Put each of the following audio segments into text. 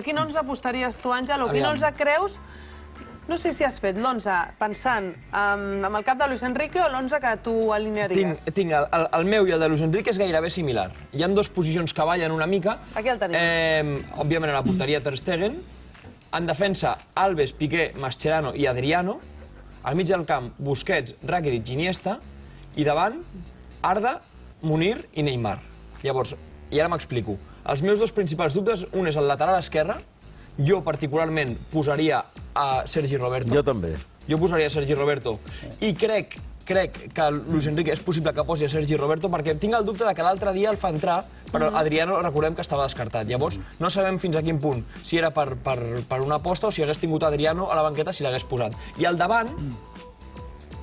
quin 11 apostaries tu, Àngel, o quin 11 creus? No sé si has fet l'11 pensant amb el cap de Luis Enrique o l'11 que tu alinearies. Tinc el meu i el de Luis Enrique és gairebé similar. Hi ha dos posicions que ballen una mica. Aquí el tenim. Òbviament a la porteria Ter Stegen. En defensa, Alves, Piqué, Mascherano i Adriano. Al mig del camp, Busquets, Rakitic, Iniesta. I davant, Arda, Munir i Neymar. Llavors, i ara m'explico. Els meus dos principals dubtes, un és el lateral esquerre. Jo, particularment, posaria a Sergi Roberto. Jo també. Jo posaria a Sergi Roberto. I crec que Luis Enrique és possible que posi a Sergi Roberto perquè tinc el dubte que l'altre dia el fa entrar, però Adriano recordem que estava descartat. Llavors, no sabem fins a quin punt, si era per una aposta o si hagués tingut Adriano a la banqueta si l'hagués posat. I al davant,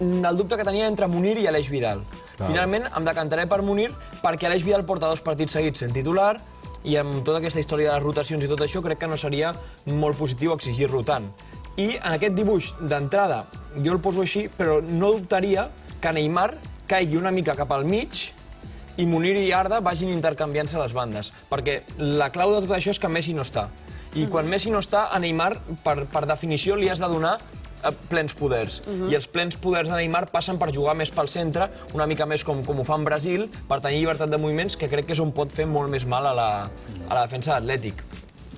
el dubte que tenia entre Munir i Aleix Vidal. Finalment, em decantaré per Munir perquè Aleix Vidal porta 2 partits seguits sent titular i amb tota aquesta història de les rotacions i tot això crec que no seria molt positiu exigir-lo tant. I en aquest dibuix d'entrada jo el poso així, però no dubtaria que Neymar caigui una mica cap al mig i Munir i Arda vagin intercanviant-se les bandes, perquè la clau de tot això és que Messi no està. I quan Messi no està, a Neymar, per definició, li has de donar plens poders. I els plens poders de Neymar passen per jugar més pel centre, una mica més com ho fa en Brasil, per tenir llibertat de moviments, que crec que és on pot fer molt més mal a la defensa d'Atlètic.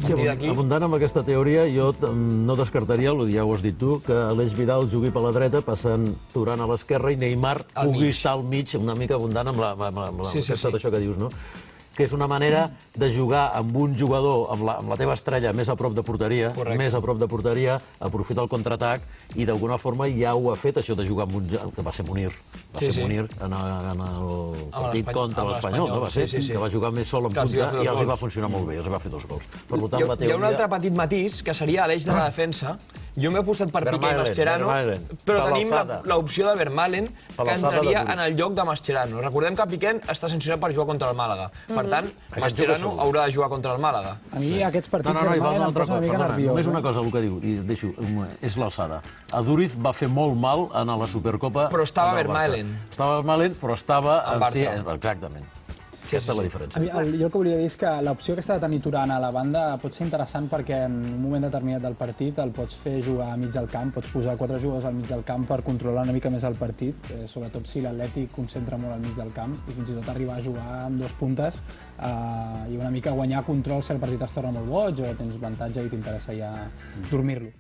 Abundant amb aquesta teoria, jo no descartaria, ja ho has dit tu, que Aleix Vidal jugui per la dreta, passant Turan a l'esquerra i Neymar pugui estar al mig, una mica abundant amb això que dius, no? Que és una manera de jugar amb un jugador, amb la teva estrella més a prop de porteria, aprofitar el contraatac i d'alguna forma ja ho ha fet, això de jugar amb un... que va ser Munir. Va ser Munir en el partit contra l'Espanyol, no? Va ser que va jugar més sol en punta i els hi va funcionar molt bé, els va fer 2 gols. Per tant, la teoria... Hi ha un altre petit matís, que seria l'eix de la defensa. Jo m'he apostat per Piqué i Mascherano, però tenim l'opció de Vermaelen, que entraria en el lloc de Mascherano. Recordem que Piqué està sancionat per jugar contra el Màlaga. Per tant, Mascherano haurà de jugar contra el Màlaga. A mi aquests partits Vermaelen em posen una mica nerviós. Només una cosa, el que diu, i deixo, és l'alçada. A Duriz va fer molt mal a la Supercopa. Però estava Vermaelen. Estava Vermaelen, però estava... Exactament. Aquesta és la diferència. Jo el que volia dir és que l'opció aquesta de tenir Turan a la banda pot ser interessant perquè en un moment determinat del partit el pots fer jugar a mig del camp, pots posar 4 jugadors al mig del camp per controlar una mica més el partit, sobretot si l'Atlètic concentra molt al mig del camp i fins i tot arribar a jugar amb 2 puntes i una mica guanyar control si el partit es torna molt boig o tens avantatge i t'interessa ja dormir-lo.